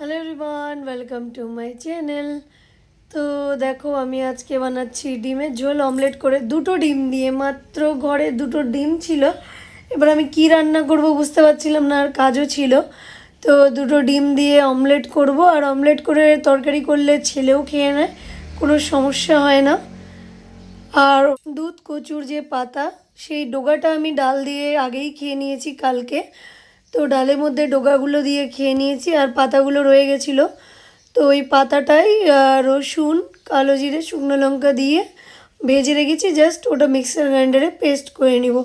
Hello everyone, welcome to my channel. তো দেখো, আমি আজকে বানাচ্ছি ডিমের ঝোল অমলেট করে, দুটো ডিম দিয়ে। মাত্র ঘরে দুটো ডিম ছিল। এবার আমি কি রান্না করব বুঝতে পারছিলাম না, আর কাজও ছিল। তো দুটো ডিম দিয়ে অমলেট করব, আর অমলেট করে তরকারি করলে ছেলেও খেয়ে নেয়, কোনো সমস্যা হয় না। আর দুধ কচুর যে পাতা, সেই ডোগাটা আমি ডাল দিয়ে আগেই খেয়ে নিয়েছি কালকে। তো ডালের মধ্যে ডোগাগুলো দিয়ে খেয়ে নিয়েছি, আর পাতাগুলো রয়ে গেছিলো। তো ওই পাতাটাই রসুন, কালো জিরে, শুকনো লঙ্কা দিয়ে ভেজে রেখেছি। জাস্ট ওটা মিক্সার গ্রাইন্ডারে পেস্ট করে নিব।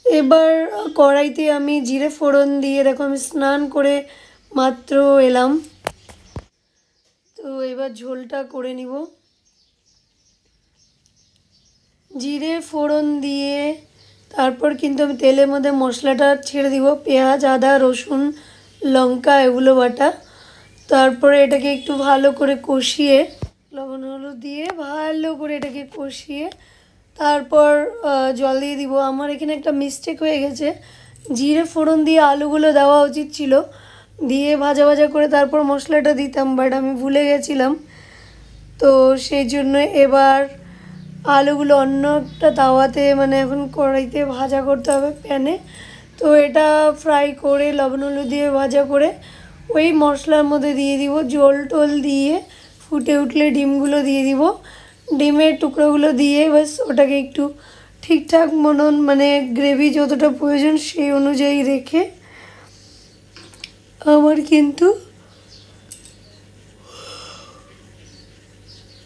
এবার কড়াইতে আমি জিরে ফোড়ন দিয়ে, দেখো আমি স্নান করে মাত্র এলাম। তো এবার ঝোলটা করে নিব। জিরে ফোড়ন দিয়ে তারপর কিন্তু আমি তেলের মধ্যে মশলাটা ছেড়ে দিব, পেঁয়াজ, আদা, রসুন, লঙ্কা এগুলো বাটা। তারপরে এটাকে একটু ভালো করে কষিয়ে, লবণ হলুদ দিয়ে ভালো করে এটাকে কষিয়ে তারপর জল দিয়ে দিব। আমার এখানে একটা মিস্টেক হয়ে গেছে, জিরে ফোড়ন দিয়ে আলুগুলো দেওয়া উচিত ছিল, দিয়ে ভাজা ভাজা করে তারপর মশলাটা দিতাম, বাট আমি ভুলে গেছিলাম। তো সেই জন্য এবার আলুগুলো অন্য একটা তাওয়াতে, মানে এখন কড়াইতে ভাজা করতে হবে প্যানে। তো এটা ফ্রাই করে লবণ হলুদ দিয়ে ভাজা করে ওই মশলার মধ্যে দিয়ে দিব, জল টোল দিয়ে ফুটে উঠলে ডিমগুলো দিয়ে দিব। ডিমের টুকরোগুলো দিয়ে বাস ওটাকে একটু ঠিকঠাক মতন, মানে গ্রেভি যতটা প্রয়োজন সেই অনুযায়ী রেখে আমার কিন্তু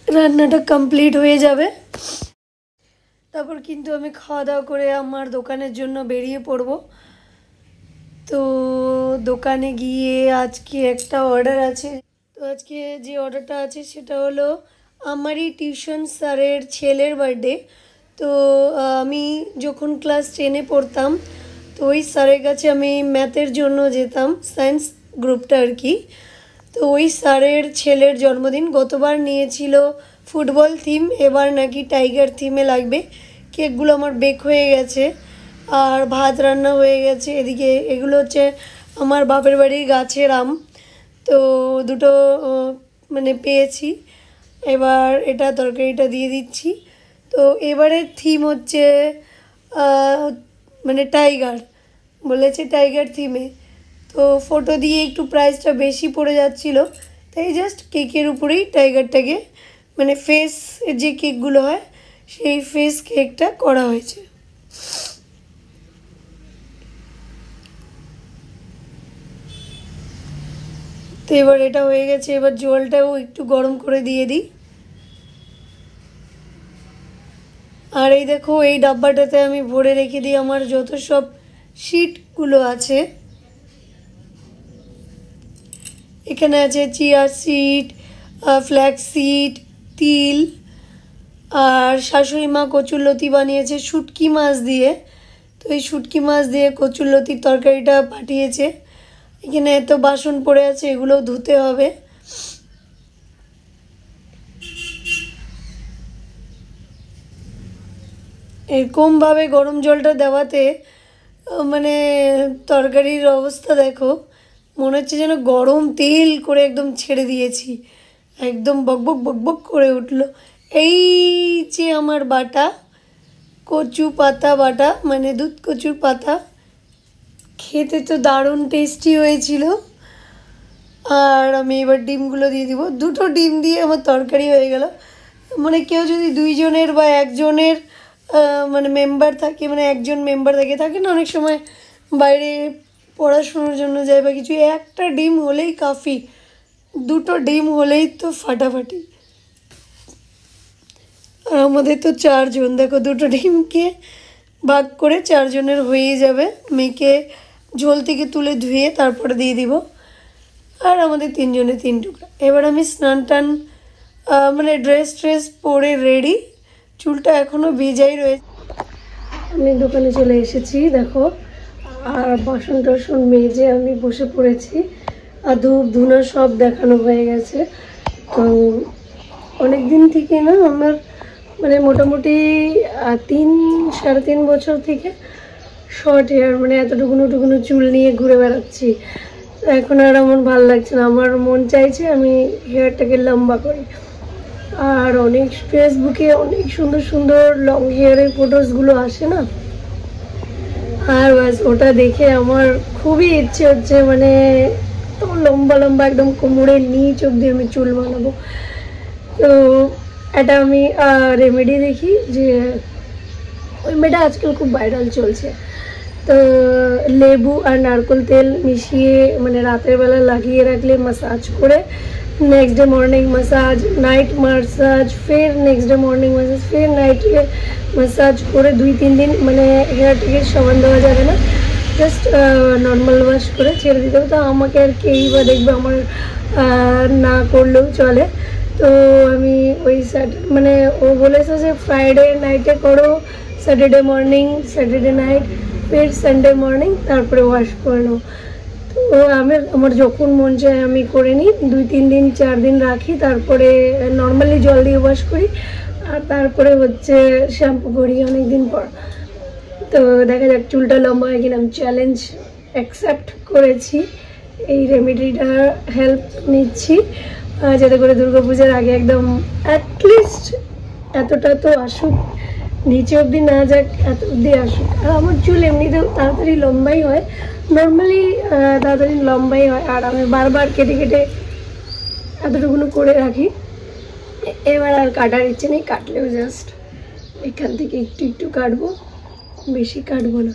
রান্নাটা কমপ্লিট হয়ে যাবে। তারপর কিন্তু আমি খাওয়া দাওয়া করে আমার দোকানের জন্য বেরিয়ে পড়ব। তো দোকানে গিয়ে আজকে একটা অর্ডার আছে। তো আজকে যে অর্ডারটা আছে সেটা হলো আমারই টিউশন স্যারের ছেলের বার্থডে। তো আমি যখন ক্লাস 10-এ পড়তাম, তো ওই স্যারের কাছে আমি ম্যাথের জন্য যেতাম, সায়েন্স গ্রুপটা আর কি। তো ওই স্যারের ছেলের জন্মদিন, গতবার নিয়েছিল ফুটবল থিম, এবার নাকি টাইগার থিমে লাগবে। কেকগুলো আমার বেক হয়ে গেছে, আর ভাত রান্না হয়ে গেছে। এদিকে এগুলো হচ্ছে আমার বাপের বাড়ির গাছের আম, তো দুটো মানে পেয়েছি। এবার এটা তরকারিটা দিয়ে দিচ্ছি। তো এবারের থিম হচ্ছে মানে টাইগার, বলেছে টাইগার থিমে। তো ফটো দিয়ে একটু প্রাইসটা বেশি পড়ে যাচ্ছিলো, তাই জাস্ট কেকের উপরেই টাইগারটাকে, মানে ফেস যে কেকগুলো হয় সেই ফেস কেকটা করা হয়েছে। তো এবার এটা হয়ে গেছে, এবার জলটাও একটু গরম করে দিয়ে দিই। আর এই দেখো, এই ডাব্বাটাতে আমি ভরে রেখে দিই আমার যত সব শিটগুলো আছে। এখানে আছে চিয়া সিড, ফ্ল্যাক্স সিড, তিল, আর শাশুড়ি মা কচুরলতি বানিয়েছে শুটকি মাছ দিয়ে। তো এই শুটকি মাছ দিয়ে কচুরলতির তরকারিটা পাঠিয়েছে। এখানে এত বাসন পড়ে আছে, এগুলো ধুতে হবে। এরকমভাবে গরম জলটা দেওয়াতে মানে তরকারির অবস্থা দেখো, মনে হচ্ছে যেন গরম তেল করে একদম ছেড়ে দিয়েছি, একদম বকবক বকবক করে উঠলো। এই যে আমার বাটা কচু পাতা বাটা, মানে দুধ কচুর পাতা, খেতে তো দারুণ টেস্টি হয়েছিল। আর আমি এবার ডিমগুলো দিয়ে দিব। দুটো ডিম দিয়ে আমার তরকারি হয়ে গেল। মানে কেউ যদি দুইজনের বা একজনের মানে মেম্বার থাকে, মানে একজন মেম্বার থাকে না অনেক সময় বাইরে পড়াশোনার জন্য যায় বা কিছু, একটা ডিম হলেই কাফি, দুটো ডিম হলেই তো ফাটাফাটি। আর আমাদের তো 4 জন, দেখো দুটো ডিমকে ভাগ করে 4 জনের হয়েই যাবে। মেখে ঝোল থেকে তুলে ধুয়ে তারপরে দিয়ে দিব। আর আমাদের 3 জনে 3 টুকরা। এবার আমি স্নান টান মানে ড্রেস পরে রেডি, চুলটা এখনও ভেজাই রয়েছে। আমি দোকানে চলে এসেছি দেখো, আর বাসন টাসন মেজে আমি বসে পড়েছি। আর ধূপ ধুনো সব দেখানো হয়ে গেছে। তো অনেক দিন থেকে না আমার, মানে মোটামুটি 3-3.5 বছর থেকে শর্ট হেয়ার, মানে এতটুকুনো চুল নিয়ে ঘুরে বেড়াচ্ছি। এখন আর আমার ভালো লাগছে না, আমার মন চাইছে আমি হেয়ারটাকে লম্বা করি। আর অনেক ফেসবুকে অনেক সুন্দর সুন্দর লং হেয়ারের ফটোসগুলো আসে না, আর বাস ওটা দেখে আমার খুবই ইচ্ছে হচ্ছে মানে তো লম্বা লম্বা একদম কোমরের নিচ অব্দি আমি চুল বানাবো। তো এটা আমি রেমেডি দেখি যে ওই মেয়েটা আজকাল খুব ভাইরাল চলছে। তো লেবু আর নারকেল তেল মিশিয়ে মানে রাতের বেলা লাগিয়ে রাখলে মাসাজ করে, next day morning massage, night massage, ফের নেক্সট ডে মর্নিং মাসাজ, ফের নাইটে মাসাজ করে 2-3 দিন মানে হেয়ারটাকে সাবান দেওয়া যাবে না, জাস্ট নর্মাল ওয়াশ করে ছেড়ে দিতে হবে। তো আমাকে আর কেই বা দেখবে, আমার না করলেও চলে। তো আমি ওই মানে ও বলেছে যে ফ্রাইডে নাইটে করো, স্যাটারডে মর্নিং, স্যাটারডে নাইট, ফের সানডে মর্নিং, তারপরে ওয়াশ করে নাও। তো আমার যখন মন চায় আমি করে নিই, 2-3 দিন 4 দিন রাখি, তারপরে নর্মালি জল দিয়ে ওয়াশ করি, আর তারপরে হচ্ছে শ্যাম্পু করি অনেক দিন পর। তো দেখা যাক চুলটা লম্বা হয় কিনা। আমি চ্যালেঞ্জ অ্যাকসেপ্ট করেছি, এই রেমেডিটা হেল্প নিচ্ছি যাতে করে দুর্গাপূজার আগে একদম অ্যাটলিস্ট এতটা তো আসুক, নিচে অবধি না যাক, এত অবধি আসুক। আর আমার চুল এমনিতেও তাড়াতাড়ি লম্বাই হয়, নর্মালি তাড়াতাড়ি লম্বাই হয়, আর আমি বারবার কেটে কেটে এতটুকুনো করে রাখি। এবার আর কাটার ইচ্ছে নেই, কাটলেও জাস্ট এখান থেকে একটু একটু কাটবো, বেশি কাটবো না।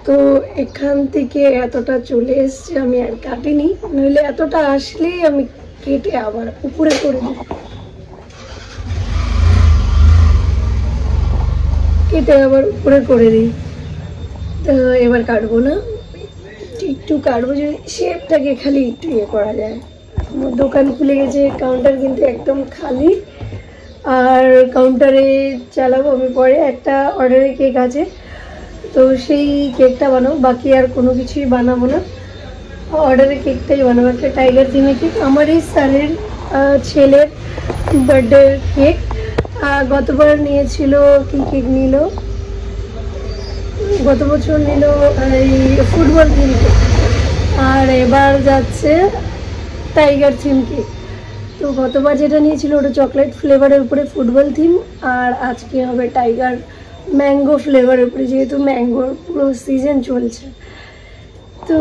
তো এখান থেকে এতটা চলে এসছে, আমি আর কাটিনি, নইলে এতটা আসলেই আমি কেটে আবার উপরে করে দিই, কেটে আবার উপরে করে দিই। তো এবার কাটবো না, একটু কাটবো, যদি শেপটাকে খালি একটু ইয়ে করা যায়। আমার দোকান খুলে গেছে, কাউন্টার কিন্তু একদম খালি, আর কাউন্টারে চালাবো আমি পরে। একটা অর্ডারে কেক আছে, তো সেই কেকটা বানাবো, বাকি আর কোনো কিছুই বানাবো না, অর্ডারে কেকটাই বানাবো। একটা টাইগার থিমে কেক, আমার এই স্যারের ছেলের বার্থডে কেক। গতবার নিয়েছিল, কি কেক নিল, গত বছর নিল এই ফুটবল থিম কেক, আর এবার যাচ্ছে টাইগার থিম কেক। তো গতবার যেটা নিয়েছিল ওটা চকলেট ফ্লেভারের উপরে ফুটবল থিম, আর আজকে হবে টাইগার ম্যাঙ্গো ফ্লেভারের উপরে, যেহেতু ম্যাঙ্গোর পুরো সিজন চলছে। তো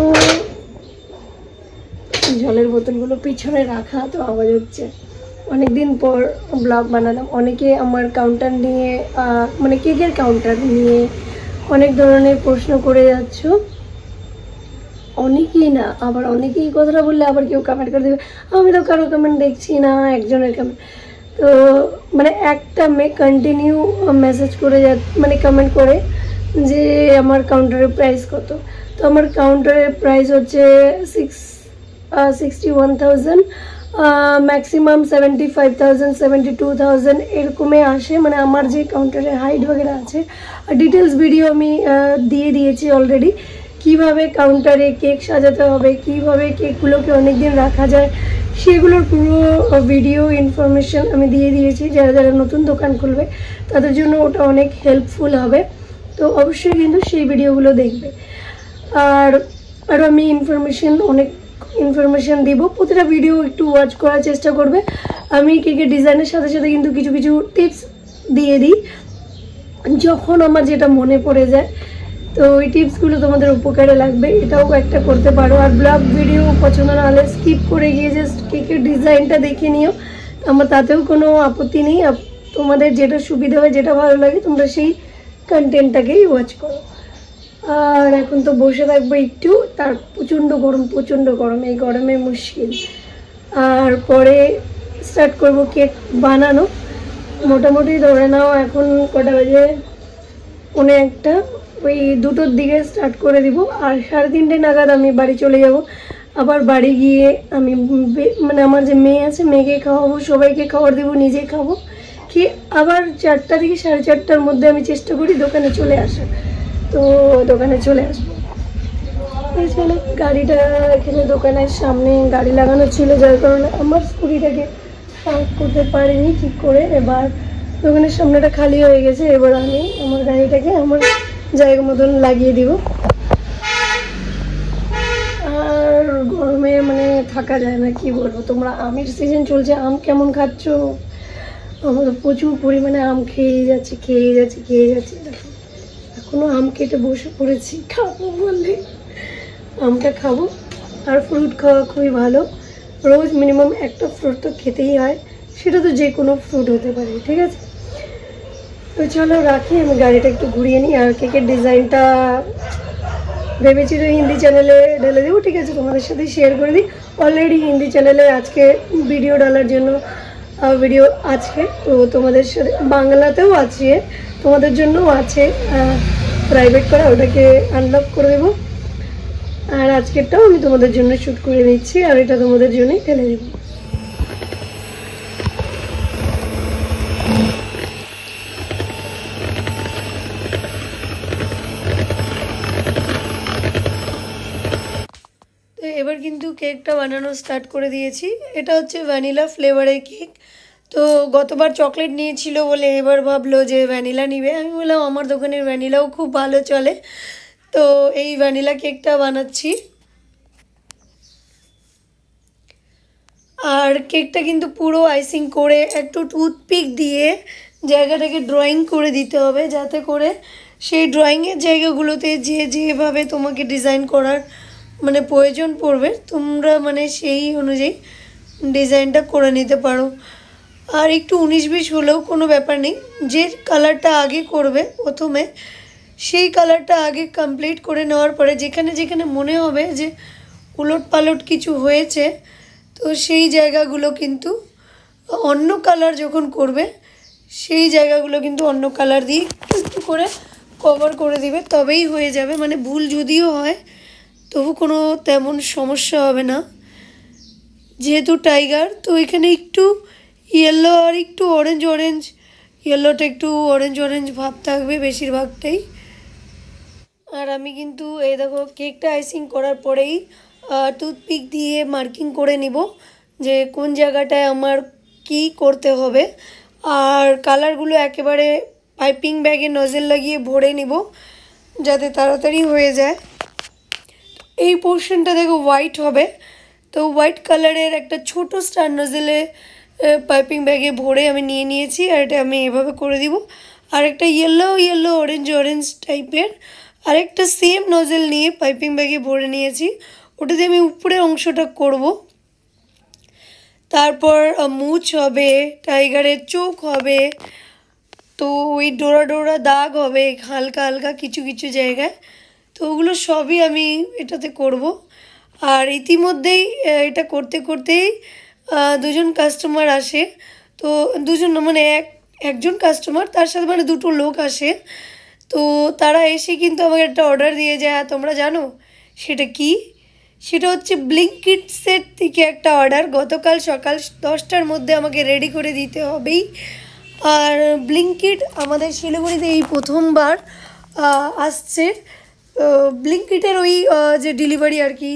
জলের বোতলগুলো পিছনে রাখা, তো আওয়াজ হচ্ছে। অনেকদিন পর ব্লগ বানালাম। অনেকে আমার কাউন্টার নিয়ে মানে কেকের কাউন্টার নিয়ে অনেক ধরনের প্রশ্ন করে যাচ্ছ, অনেকেই না, আবার অনেকেই কথাটা বললে আবার কেউ কমেন্ট করে দেবে আমি তো কারো কমেন্ট দেখছি না, একজনের কমেন্ট। তো মানে একটা মেয়ে কন্টিনিউ মেসেজ করে মানে কমেন্ট করে যে আমার কাউন্টারের প্রাইস কত। তো আমার কাউন্টারের প্রাইস হচ্ছে 61,000, ম্যাক্সিমাম 75,000, 72,000 এরকমে আসে। মানে আমার যে কাউন্টারের হাইট বগেরা আছে, আর ডিটেলস ভিডিও আমি দিয়ে দিয়েছি অলরেডি, কিভাবে কাউন্টারে কেক সাজাতে হবে, কিভাবে কেকগুলোকে অনেক দিন রাখা যায়, সেগুলোর পুরো ভিডিও ইনফরমেশন আমি দিয়ে দিয়েছি। যারা যারা নতুন দোকান খুলবে তাদের জন্য ওটা অনেক হেল্পফুল হবে, তো অবশ্যই কিন্তু সেই ভিডিওগুলো দেখবে। আর আরও আমি অনেক ইনফরমেশন দিব, প্রতিটা ভিডিও একটু ওয়াচ করার চেষ্টা করবে। আমি কেকের ডিজাইনের সাথে সাথে কিন্তু কিছু কিছু টিপস দিয়ে দিই যখন আমার যেটা মনে পড়ে যায়। তো ওই টিপসগুলো তোমাদের উপকারে লাগবে, এটাও একটা করতে পারো। আর ব্লগ ভিডিও পছন্দ না হলে স্কিপ করে গিয়ে জাস্ট কেকের ডিজাইনটা দেখে নিও, আমার তাতেও কোনো আপত্তি নেই। তোমাদের যেটা সুবিধা হয়, যেটা ভালো লাগে, তোমরা সেই কন্টেন্টটাকেই ওয়াচ করো। আর এখন তো বসে থাকবো একটু, তার প্রচণ্ড গরম, এই গরমে মুশকিল। আর পরে স্টার্ট করব কেক বানানো। মোটামুটি ধরে নাও এখন কটা বাজে, 1:45, ওই 2টোর দিকে স্টার্ট করে দিব। আর 3:30 নাগাদ আমি বাড়ি চলে যাব। আবার বাড়ি গিয়ে আমি মানে আমার যে মেয়ে আছে, মেয়েকে খাওয়াবো, সবাইকে খাবার দেবো, নিজে খাবো, খেয়ে আবার 4টা থেকে 4:30টার মধ্যে আমি চেষ্টা করি দোকানে চলে আসা। তো দোকানে চলে আসবো। এই চলো, গাড়িটা এখানে দোকানের সামনে গাড়ি লাগানো ছিল, যার কারণে আমার স্কুটিটাকে পার্ক করতে পারিনি ঠিক করে। এবার দোকানের সামনেটা খালি হয়ে গেছে, এবার আমি আমার গাড়িটাকে আমার জায়গা মতন লাগিয়ে দিব। থাকা যায় না, কি বলবো। তোমরা আমের সিজন চলছে, আম কেমন খাচ্ছ? আমরা তো প্রচুর পরিমাণে আম খেয়েই যাচ্ছি। দেখো এখনো আম কেটে বসে পড়েছি, খাবো বললে আমটা খাবো। আর ফ্রুট খাওয়া খুবই ভালো, রোজ মিনিমাম একটা ফ্রুট তো খেতেই হয়, সেটা তো যে কোনো ফ্রুট হতে পারে, ঠিক আছে। তো চলো রাখি, আমি গাড়িটা একটু ঘুরিয়ে নিই। আর কেকের ডিজাইনটা ভেবেছি তো হিন্দি চ্যানেলে ঢেলে দেবো, ঠিক আছে, তোমাদের সাথে শেয়ার করে দিই। অলরেডি হিন্দি চ্যানেলে আজকে ভিডিও ডালার জন্য ভিডিও আছে, তো তোমাদের সাথে বাংলাতেও আছে, তোমাদের জন্যও আছে প্রাইভেট করা, ওটাকে আনলক করে দেবো। আর আজকেরটাও আমি তোমাদের জন্য শ্যুট করে নিচ্ছি, আর এটা তোমাদের জন্যই ঢেলে দেবো। তো এবার কিন্তু কেকটা বানানো স্টার্ট করে দিয়েছি। এটা হচ্ছে ভ্যানিলা ফ্লেভারের কেক। তো গতবার চকলেট নিয়েছিল বলে এবার ভাবলো যে ভ্যানিলা নিবে। আমি বললাম আমার দোকানের ভ্যানিলাও খুব ভালো চলে, তো এই ভ্যানিলা কেকটা বানাচ্ছি। আর কেকটা কিন্তু পুরো আইসিং করে একটু টুথপিক দিয়ে জায়গাটাকে ড্রয়িং করে দিতে হবে, যাতে করে সেই ড্রয়িংয়ের জায়গাগুলোতে যেভাবে তোমাকে ডিজাইন করার মানে প্রয়োজন পড়বে, তোমরা মানে সেই অনুযায়ী ডিজাইনটা করে নিতে পারো। আর একটু 19-20 হলেও কোনো ব্যাপার নেই, যে কালারটা আগে করবে প্রথমে সেই কালারটা আগে কমপ্লিট করে নেওয়ার পরে যেখানে যেখানে মনে হবে যে উলট পালট কিছু হয়েছে, তো সেই জায়গাগুলো কিন্তু অন্য কালার যখন করবে সেই জায়গাগুলো কিন্তু অন্য কালার দিয়ে একটু করে কভার করে দিবে, তবেই হয়ে যাবে। মানে ভুল যদিও হয় তবু কোনো তেমন সমস্যা হবে না, যেহেতু টাইগার। তো এখানে একটু ইয়েলো আর একটু অরেঞ্জ, ইয়েলোটা একটু অরেঞ্জ ভাব থাকবে বেশিরভাগটাই। আর আমি কিন্তু এই দেখো কেকটা আইসিং করার পরেই টুথপিক দিয়ে মার্কিং করে নিব যে কোন জায়গাটায় আমার কি করতে হবে। আর কালারগুলো একেবারে পাইপিং ব্যাগে নজেল লাগিয়ে ভরে নিব যাতে তাড়াতাড়ি হয়ে যায়। এই পোর্শনটা দেখো হোয়াইট হবে, তো হোয়াইট কালারের একটা ছোট স্টার নজেলে পাইপিং ব্যাগে ভরে আমি নিয়ে নিয়েছি, আর এটা আমি এভাবে করে দিব। আর একটা ইয়েলো অরেঞ্জ টাইপের আরেকটা সেম নজেল নিয়ে পাইপিং ব্যাগে ভরে নিয়েছি, ওটা দিয়ে আমি উপরের অংশটা করব। তারপর মুছ হবে, টাইগারের চোখ হবে, তো ওই ডোরা দাগ হবে হালকা কিছু জায়গায়, তো ওগুলো সবই আমি এটাতে করব। আর ইতিমধ্যেই এটা করতেই দুজন কাস্টমার আসে, তো দুজন মানে একজন কাস্টমার, তার সাথে মানে দুটো লোক আসে। তো তারা এসে কিন্তু আমাকে একটা অর্ডার দিয়ে যায়, তোমরা জানো সেটা কি? সেটা হচ্ছে ব্লিঙ্কিটসের থেকে একটা অর্ডার। গতকাল সকাল 10টার মধ্যে আমাকে রেডি করে দিতে হবেই। আর ব্লিঙ্কিট আমাদের শিলিগুড়িতে এই প্রথমবার আসছে। ব্লিঙ্কিটের ওই যে ডেলিভারি আর কি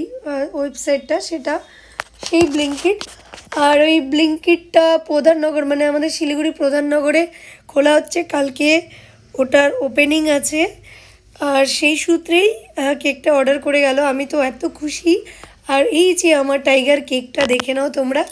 ওয়েবসাইটটা, সেই ব্লিঙ্কিট। আর ওই ব্লিঙ্কিটটা প্রধাননগর মানে আমাদের শিলিগুড়ি প্রধাননগরে খোলা হচ্ছে, কালকে ওটার ওপেনিং আছে। আর সেই সূত্রেই কেকটা অর্ডার করে গেল, আমি তো এত খুশি। আর এই যে আমার টাইগার কেকটা দেখে নাও তোমরা।